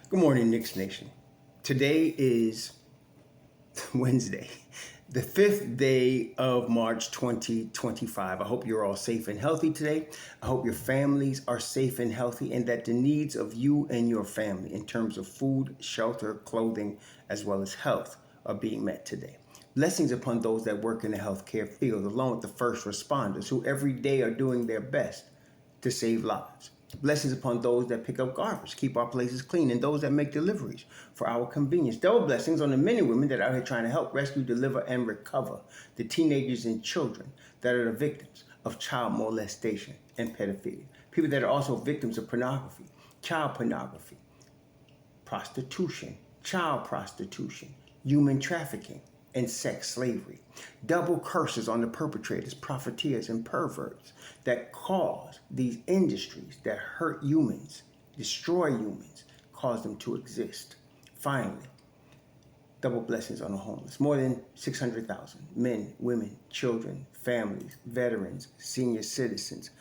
Good morning, Knicks Nation. Today is Wednesday, the 5th day of March 2025. I hope you're all safe and healthy today. I hope your families are safe and healthy and that the needs of you and your family in terms of food, shelter, clothing, as well as health are being met today. Blessings upon those that work in the healthcare field, along with the first responders who every day are doing their best to save lives. Blessings upon those that pick up garbage, keep our places clean, and those that make deliveries for our convenience. Double blessings on the men and women that are out here trying to help rescue, deliver, and recover the teenagers and children that are the victims of child molestation and pedophilia. People that are also victims of pornography, child pornography, prostitution, child prostitution, human trafficking, and sex slavery. Double curses on the perpetrators, profiteers, and perverts that cause these industries that hurt humans, destroy humans, cause them to exist. Finally, double blessings on the homeless. More than 600,000 men, women, children, families, veterans, senior citizens,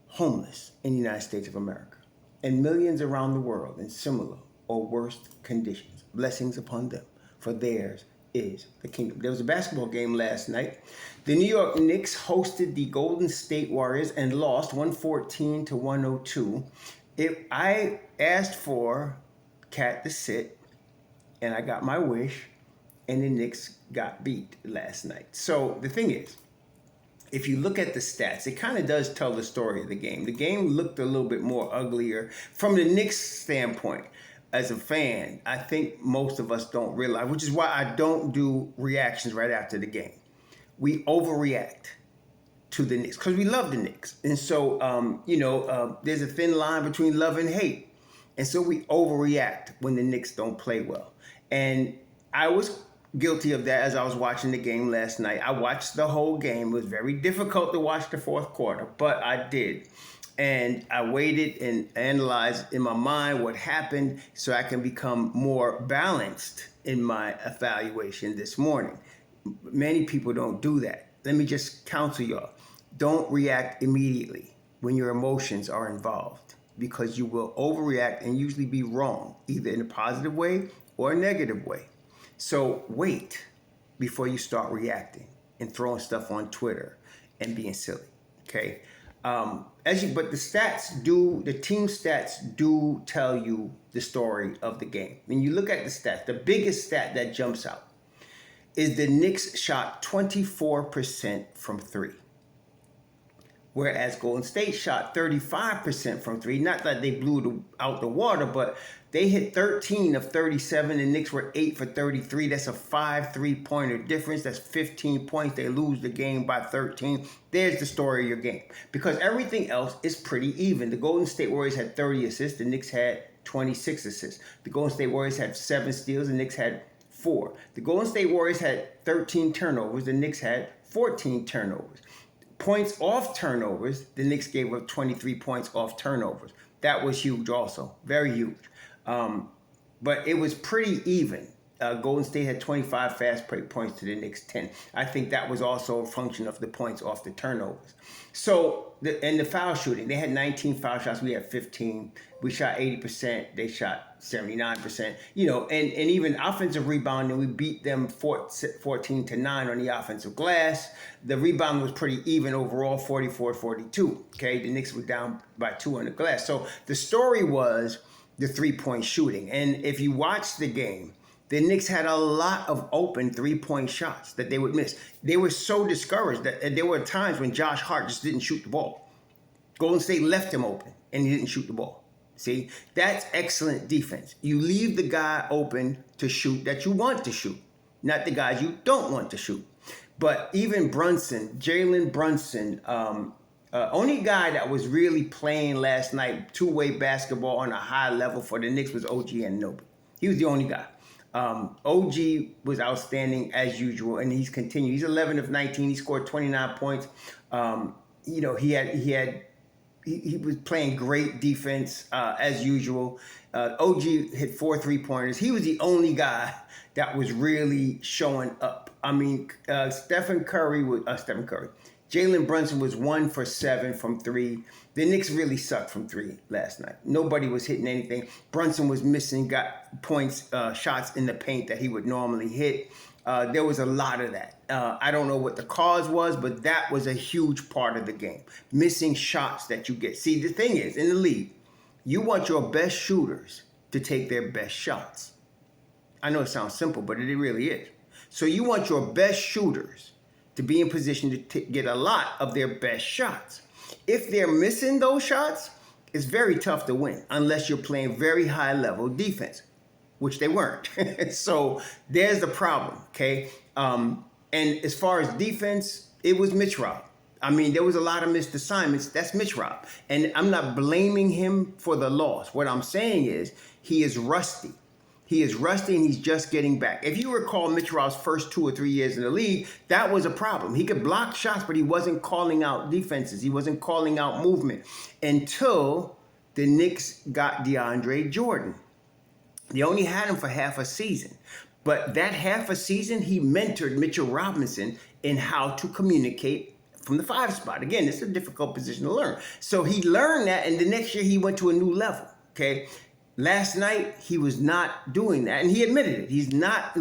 homeless in the United States of America, and millions around the world in similar or worse conditions. Blessings upon them, for theirs is the kingdom. There was a basketball game last night. The New York Knicks hosted the Golden State Warriors and lost 114 to 102. I asked for Cat to sit, and I got my wish, and the Knicks got beat last night. So the thing is, if you look at the stats, it kind of does tell the story of the game. The game looked a little bit more uglier from the Knicks standpoint. As a fan, I think most of us don't realize, which is why I don't do reactions right after the game. We overreact to the Knicks because we love the Knicks. And so, there's a thin line between love and hate. And so we overreact when the Knicks don't play well. And I was guilty of that as I was watching the game last night. I watched the whole game. It was very difficult to watch the fourth quarter, but I did. And I waited and analyzed in my mind what happened so I can become more balanced in my evaluation this morning. Many people don't do that. Let me just counsel y'all. Don't react immediately when your emotions are involved because you will overreact and usually be wrong, either in a positive way or a negative way. So wait before you start reacting and throwing stuff on Twitter and being silly, okay? But the team stats do tell you the story of the game. When you look at the stats, the biggest stat that jumps out is the Knicks shot 24% from three, whereas Golden State shot 35% from three. Not that they blew out the water, but they hit 13 of 37. The Knicks were 8 for 33. That's a 5 3-pointer difference. That's 15 points. They lose the game by 13. There's the story of your game. Because everything else is pretty even. The Golden State Warriors had 30 assists. The Knicks had 26 assists. The Golden State Warriors had 7 steals. The Knicks had 4. The Golden State Warriors had 13 turnovers. The Knicks had 14 turnovers. Points off turnovers, the Knicks gave up 23 points off turnovers. That was huge also, very huge. But it was pretty even. Golden State had 25 fast break points to the Knicks 10. I think that was also a function of the points off the turnovers. So, the foul shooting, they had 19 foul shots, we had 15. We shot 80%, they shot 79%. And even offensive rebounding, we beat them 14 to 9 on the offensive glass. The rebound was pretty even overall, 44-42. Okay, the Knicks were down by 2 on the glass. So the story was the 3-point shooting. And if you watch the game, the Knicks had a lot of open 3-point shots that they would miss. They were so discouraged that there were times when Josh Hart just didn't shoot the ball. Golden State left him open and he didn't shoot the ball. See, that's excellent defense. You leave the guy open to shoot that you want to shoot, not the guys you don't want to shoot. But even Jalen Brunson, only guy that was really playing last night, two-way basketball on a high level for the Knicks was OG Anunoby. He was the only guy. OG was outstanding as usual, and he's continued. He's 11 of 19. He scored 29 points. He was playing great defense as usual. OG hit 4 3-pointers. He was the only guy that was really showing up. I mean, Stephen Curry. Jalen Brunson was 1 for 7 from three. The Knicks really sucked from three last night. Nobody was hitting anything. Brunson was missing, got points, shots in the paint that he would normally hit. There was a lot of that. I don't know what the cause was, but that was a huge part of the game. Missing shots that you get. See, the thing is, in the league, you want your best shooters to take their best shots. I know it sounds simple, but it really is. So you want your best shooters to be in position to get a lot of their best shots. If they're missing those shots, it's very tough to win unless you're playing very high level defense, which they weren't. So there's the problem, okay? And as far as defense, it was Mitchrob. I mean, there was a lot of missed assignments. That's Mitchrob. And I'm not blaming him for the loss. What I'm saying is he is rusty. He is rusty and he's just getting back. If you recall Mitchrob's first 2 or 3 years in the league, that was a problem. He could block shots, but he wasn't calling out defenses. He wasn't calling out movement until the Knicks got DeAndre Jordan. They only had him for half a season. But that half a season, he mentored Mitchell Robinson in how to communicate from the 5 spot. Again, it's a difficult position to learn. So he learned that, and the next year he went to a new level, okay? Last night, he was not doing that, and he admitted it. He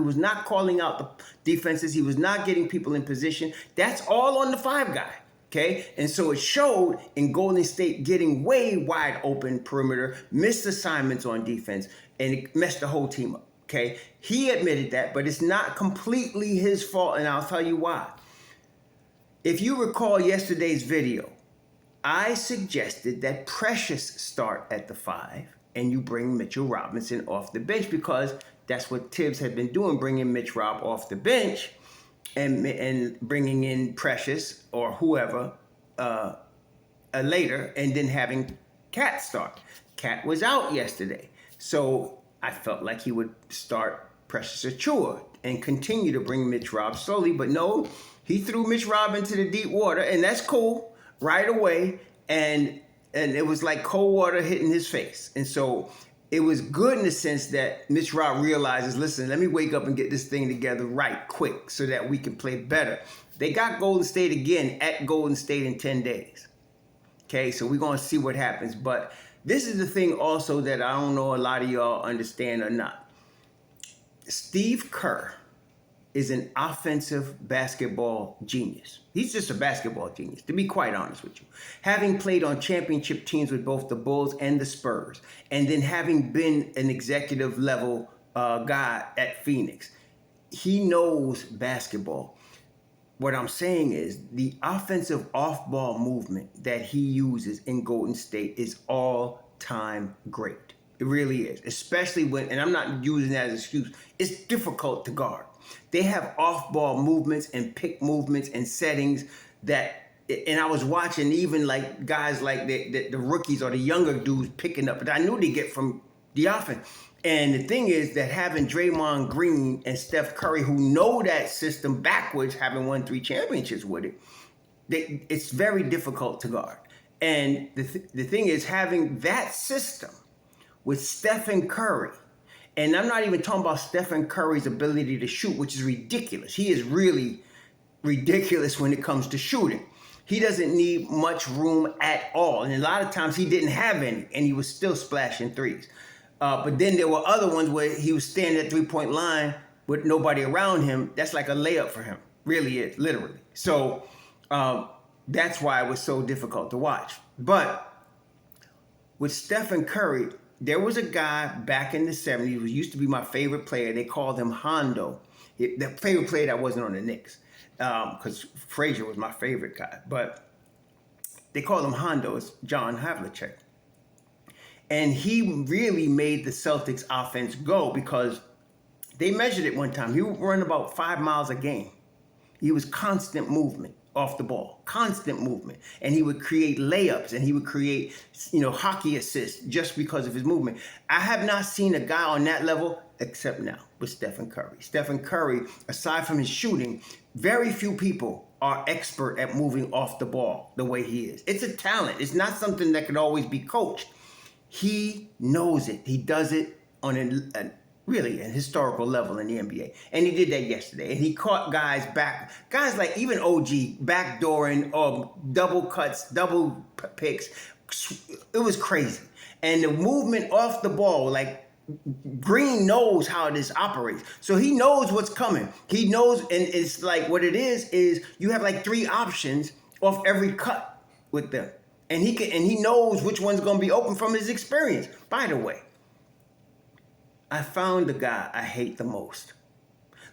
was not calling out the defenses. He was not getting people in position. That's all on the 5 guy, okay? And so it showed in Golden State getting way wide open perimeter, missed assignments on defense, and it messed the whole team up, okay? He admitted that, but it's not completely his fault, and I'll tell you why. If you recall yesterday's video, I suggested that Precious start at the 5, and you bring Mitchell Robinson off the bench because that's what Tibbs had been doing, bringing Mitchrob off the bench and bringing in Precious or whoever later, and then having Cat start. Cat was out yesterday, so I felt like he would start Precious Achiuwa and continue to bring Mitchrob slowly, but no, he threw Mitchrob into the deep water, and that's cool right away, and it was like cold water hitting his face. And so it was good in the sense that Mitchrob realizes, listen, let me wake up and get this thing together right quick so that we can play better. They got Golden State again at Golden State in 10 days. Okay, so we're going to see what happens. But this is the thing also that I don't know a lot of y'all understand or not. Steve Kerr is an offensive basketball genius. He's just a basketball genius, to be quite honest with you. Having played on championship teams with both the Bulls and the Spurs, and then having been an executive level guy at Phoenix, he knows basketball. What I'm saying is the offensive off-ball movement that he uses in Golden State is all-time great. It really is, especially when, and I'm not using that as an excuse, it's difficult to guard. They have off-ball movements and pick movements and settings that, and I was watching even like guys like the rookies or the younger dudes picking up, but I knew they get from the offense. And the thing is that having Draymond Green and Steph Curry, who know that system backwards, having won 3 championships with it, it's very difficult to guard. And the thing is, having that system with Stephen Curry, and I'm not even talking about Stephen Curry's ability to shoot, which is ridiculous. He is really ridiculous when it comes to shooting. He doesn't need much room at all. And a lot of times he didn't have any, and he was still splashing threes. But then there were other ones where he was standing at 3-point line with nobody around him. That's like a layup for him. Really is, literally. So that's why it was so difficult to watch. But with Stephen Curry, there was a guy back in the 70s who used to be my favorite player. They called him Hondo. The favorite player that wasn't on the Knicks, because Frazier was my favorite guy. But they called him Hondo. It's John Havlicek. And he really made the Celtics offense go because they measured it one time. He would run about 5 miles a game. He was constant movement off the ball, constant movement. And he would create layups and he would create, hockey assists just because of his movement. I have not seen a guy on that level except now with Stephen Curry. Stephen Curry, aside from his shooting, very few people are expert at moving off the ball the way he is. It's a talent. It's not something that can always be coached. He knows it. He does it on Really an historical level in the NBA. And he did that yesterday. And he caught guys like even OG backdooring, double cuts, double picks. It was crazy. And the movement off the ball, like Green knows how this operates. So he knows what's coming. He knows, and it's like what it is you have like 3 options off every cut with them. And he knows which one's gonna be open from his experience. By the way, I found the guy I hate the most.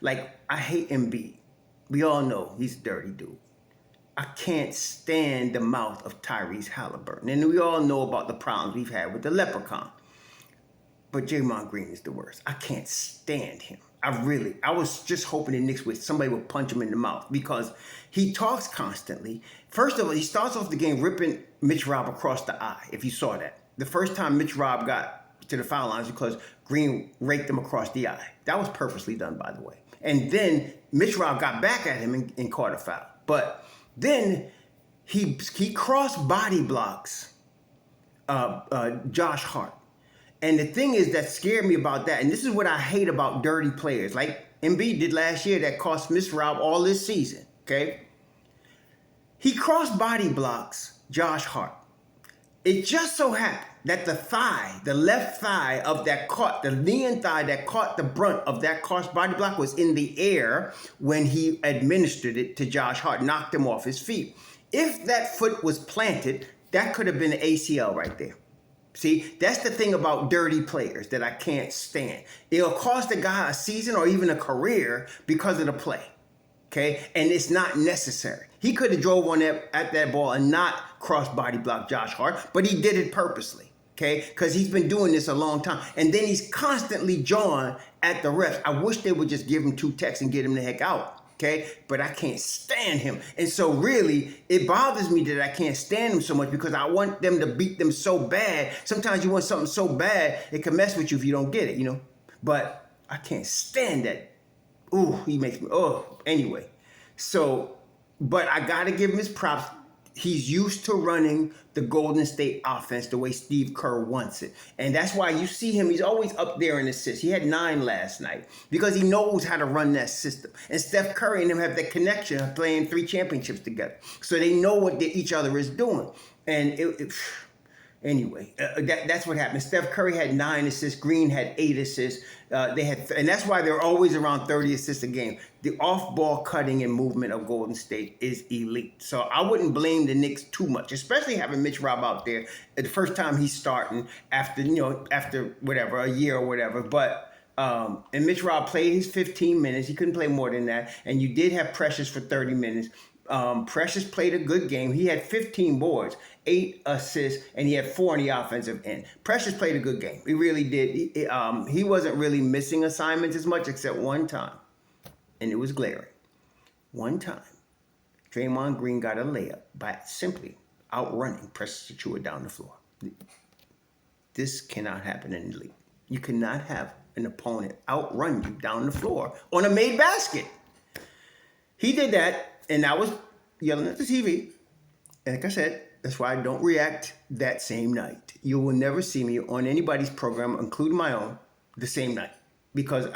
Like, I hate Embiid. We all know he's a dirty dude. I can't stand the mouth of Tyrese Halliburton. And we all know about the problems we've had with the leprechaun. But Draymond Green is the worst. I can't stand him. I was just hoping the Knicks somebody would punch him in the mouth because he talks constantly. First of all, he starts off the game ripping Mitchrob across the eye, if you saw that. The first time Mitchrob got to the foul lines because Green raked him across the eye. That was purposely done, by the way. And then Mitchrob got back at him and caught a foul. But then he cross body blocks Josh Hart. And the thing is that scared me about that, and this is what I hate about dirty players, like Embiid did last year that cost Mitchrob all this season, okay? He cross body blocks Josh Hart. It just so happened that the left thigh of the knee and thigh that caught the brunt of that cross body block was in the air when he administered it to Josh Hart, knocked him off his feet. If that foot was planted, that could have been an ACL right there. See, that's the thing about dirty players that I can't stand. It'll cost a guy a season or even a career because of the play. Okay, and it's not necessary. He could have drove on at that ball and not cross body block Josh Hart, but he did it purposely. Okay, because he's been doing this a long time, and then he's constantly jawing at the refs. I wish they would just give him 2 texts and get him the heck out. Okay, but I can't stand him, and so really it bothers me that I can't stand him so much because I want them to beat them so bad. Sometimes you want something so bad it can mess with you if you don't get it, you know. But I can't stand that. Ooh, he makes me, anyway. So, but I got to give him his props. He's used to running the Golden State offense the way Steve Kerr wants it. And that's why you see him, he's always up there in assists. He had 9 last night because he knows how to run that system. And Steph Curry and him have that connection of playing 3 championships together. So they know what each other is doing. And anyway, that's what happened. Steph Curry had 9 assists. Green had 8 assists. And that's why they're always around 30 assists a game. The off-ball cutting and movement of Golden State is elite. So I wouldn't blame the Knicks too much, especially having Mitchrob out there the first time he's starting after whatever, a year or whatever. But and Mitchrob played his 15 minutes. He couldn't play more than that. And you did have Precious for 30 minutes. Precious played a good game. He had 15 boards, 8 assists, and he had 4 on the offensive end. Precious played a good game. He really did. He wasn't really missing assignments as much except one time, and it was glaring. One time, Draymond Green got a layup by simply outrunning Precious Achiuwa down the floor. This cannot happen in the league. You cannot have an opponent outrun you down the floor on a made basket. He did that. And I was yelling at the TV. And like I said, that's why I don't react that same night. You will never see me on anybody's program, including my own, the same night. Because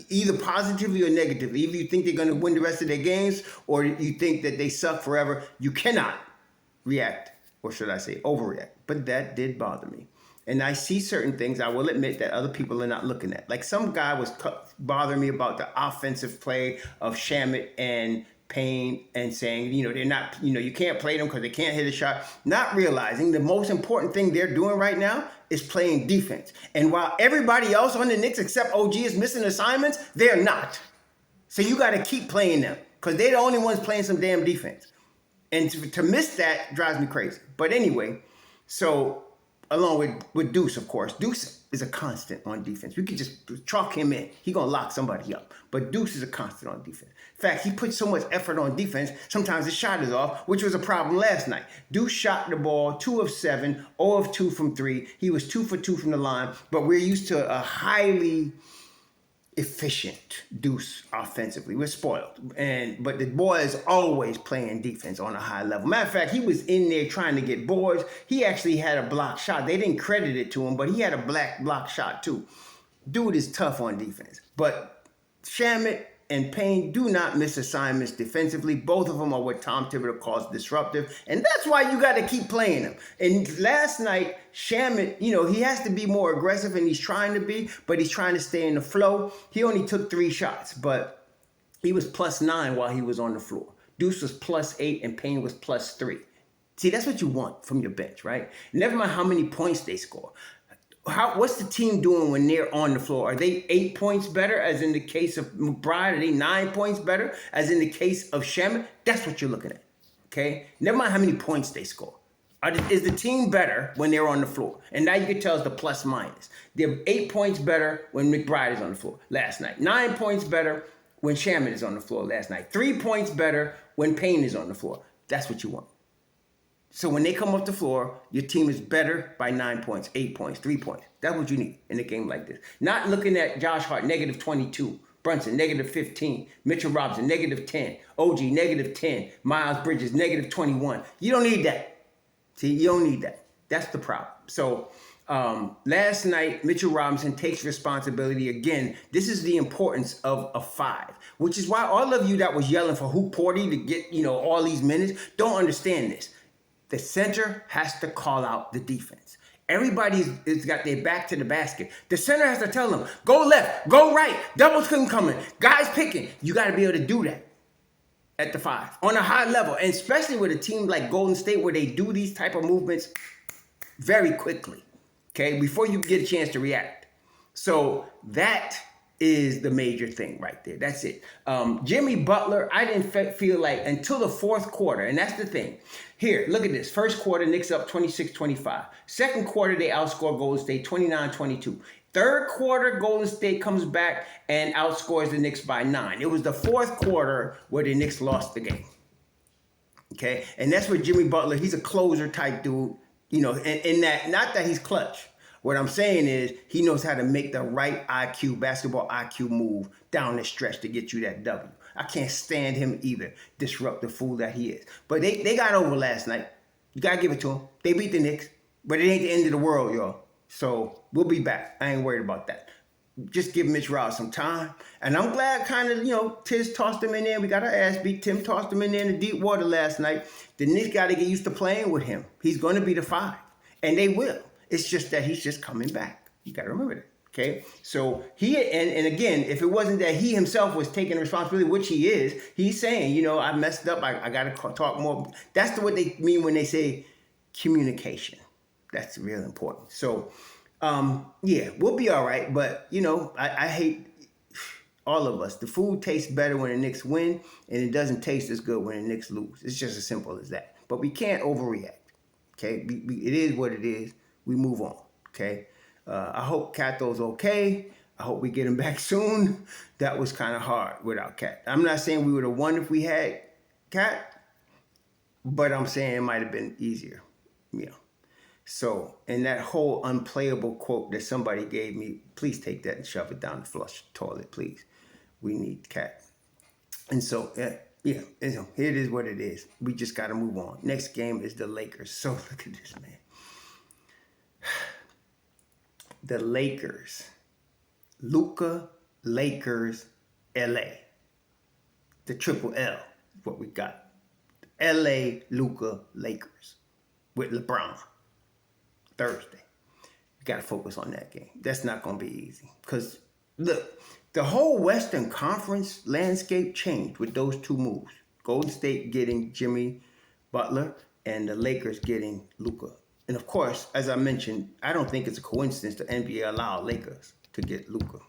either positively or negatively, either you think they're going to win the rest of their games or you think that they suck forever, you cannot react, or should I say overreact. But that did bother me. And I see certain things, I will admit, that other people are not looking at. Like some guy was bothering me about the offensive play of Shamet and Payne and saying, they're not, you can't play them because they can't hit a shot. Not realizing the most important thing they're doing right now is playing defense. And while everybody else on the Knicks except OG is missing assignments, they're not. So you got to keep playing them because they're the only ones playing some damn defense. And to miss that drives me crazy. But anyway, so along with Deuce, of course. Deuce is a constant on defense. We could just chalk him in. He's going to lock somebody up. But Deuce is a constant on defense. In fact, he puts so much effort on defense, sometimes his shot is off, which was a problem last night. Deuce shot the ball 2 of 7, 0 of 2 from 3. He was 2 for 2 from the line. But we're used to a highly efficient Deuce offensively. We're spoiled. But the boy is always playing defense on a high level. Matter of fact, he was in there trying to get boards. He actually had a block shot. They didn't credit it to him, but he had a block shot too. Dude is tough on defense. But Shamet and Payne do not miss assignments defensively. Both of them are what Tom Thibodeau calls disruptive. And that's why you got to keep playing them. And last night, Shamet, he has to be more aggressive, and he's trying to be, but he's trying to stay in the flow. He only took 3 shots, but he was +9 while he was on the floor. Deuce was +8, and Payne was +3. See, that's what you want from your bench, right? Never mind how many points they score. What's the team doing when they're on the floor? Are they 8 points better, as in the case of McBride? Are they 9 points better, as in the case of Shamet? That's what you're looking at, okay? Never mind how many points they score. Is the team better when they're on the floor? And now you can tell us the plus minus. They're 8 points better when McBride is on the floor last night. 9 points better when Shamet is on the floor last night. 3 points better when Payne is on the floor. That's what you want. So when they come off the floor, your team is better by 9 points, 8 points, 3 points. That's what you need in a game like this. Not looking at Josh Hart, -22, Brunson, -15, Mitchell Robinson, -10, OG, -10, Miles Bridges, -21. You don't need that. See, you don't need that. That's the problem. So last night, Mitchell Robinson takes responsibility again. This is the importance of a 5, which is why all of you that was yelling for Hoop Porty to get, all these minutes don't understand this. The center has to call out the defense. Everybody's got their back to the basket. The center has to tell them, go left, go right, double team coming, guys picking. You got to be able to do that at the 5 on a high level, and especially with a team like Golden State where they do these type of movements very quickly, okay, before you get a chance to react. So that is the major thing right there. That's it. Jimmy Butler, I didn't feel like until the 4th quarter, and that's the thing. Here, look at this. First quarter, Knicks up 26-25. Second quarter, they outscore Golden State 29-22. Third quarter, Golden State comes back and outscores the Knicks by 9. It was the 4th quarter where the Knicks lost the game. Okay? And that's where Jimmy Butler, he's a closer type dude, in that, not that he's clutch. What I'm saying is he knows how to make the right basketball IQ move down the stretch to get you that W. I can't stand him either, disruptive fool that he is. But they got over last night. You got to give it to them. They beat the Knicks, but it ain't the end of the world, y'all. So we'll be back. I ain't worried about that. Just give Mitch Rob some time. And I'm glad kind of, Tiz tossed him in there. We got our ass beat. Tim tossed him in there in the deep water last night. The Knicks got to get used to playing with him. He's going to be the 5, and they will. It's just that he's just coming back. You got to remember that, okay? So and again, if it wasn't that he himself was taking responsibility, which he is, he's saying, I messed up. I got to talk more. That's what they mean when they say communication. That's real important. So, we'll be all right. But, I hate all of us. The food tastes better when the Knicks win, and it doesn't taste as good when the Knicks lose. It's just as simple as that. But we can't overreact, okay? It is what it is. We move on, okay? I hope Cato's okay. I hope we get him back soon. That was kind of hard without Cat. I'm not saying we would have won if we had Cat, but I'm saying it might have been easier, So, and that whole unplayable quote that somebody gave me, please take that and shove it down the flush toilet, please. We need Cat. And so, it is what it is. We just got to move on. Next game is the Lakers. So, look at this, man. The Lakers, Luka, Lakers, LA. The triple L is what we got. LA, Luka, Lakers with LeBron. Thursday. You got to focus on that game. That's not going to be easy. Because, look, the whole Western Conference landscape changed with those 2 moves. Golden State getting Jimmy Butler and the Lakers getting Luka. And of course, as I mentioned, I don't think it's a coincidence the NBA allowed Lakers to get Luka.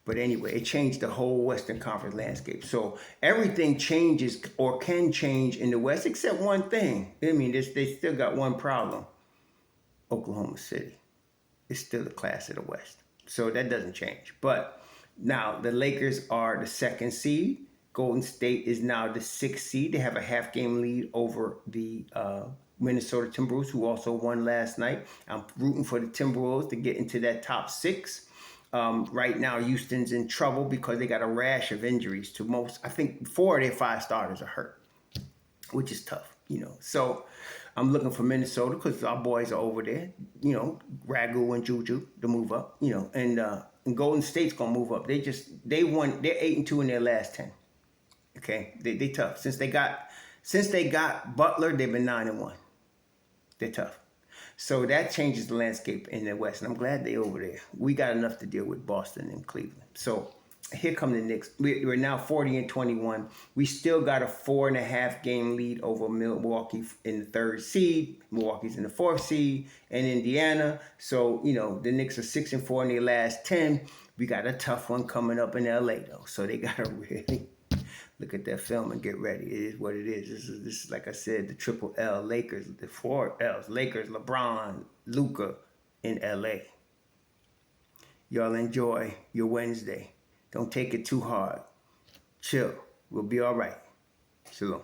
But anyway, it changed the whole Western Conference landscape. So everything changes or can change in the West except one thing. I mean, they still got one problem. Oklahoma City. It's still the class of the West. So that doesn't change. But now the Lakers are the 2nd seed. Golden State is now the 6th seed. They have a half-game lead over the Minnesota Timberwolves, who also won last night. I'm rooting for the Timberwolves to get into that top 6. Right now, Houston's in trouble because they got a rash of injuries to most. I think 4 of their 5 starters are hurt, which is tough, So I'm looking for Minnesota because our boys are over there. Ragu and Juju to move up. And Golden State's gonna move up. They won. They're 8-2 in their last 10. Okay, they tough. Since they got Butler, they've been 9-1. They're tough. So that changes the landscape in the West, and I'm glad they're over there. We got enough to deal with Boston and Cleveland. So here come the Knicks. We're now 40-21. We still got a 4.5 game lead over Milwaukee in the 3rd seed. Milwaukee's in the 4th seed, and Indiana. So the Knicks are 6-4 in their last 10. We got a tough one coming up in LA though, so they gotta really look at that film and get ready. It is what it is. This is like I said, the triple L Lakers, the 4 L's. Lakers, LeBron, Luka in LA. Y'all enjoy your Wednesday. Don't take it too hard. Chill. We'll be all right. Shalom.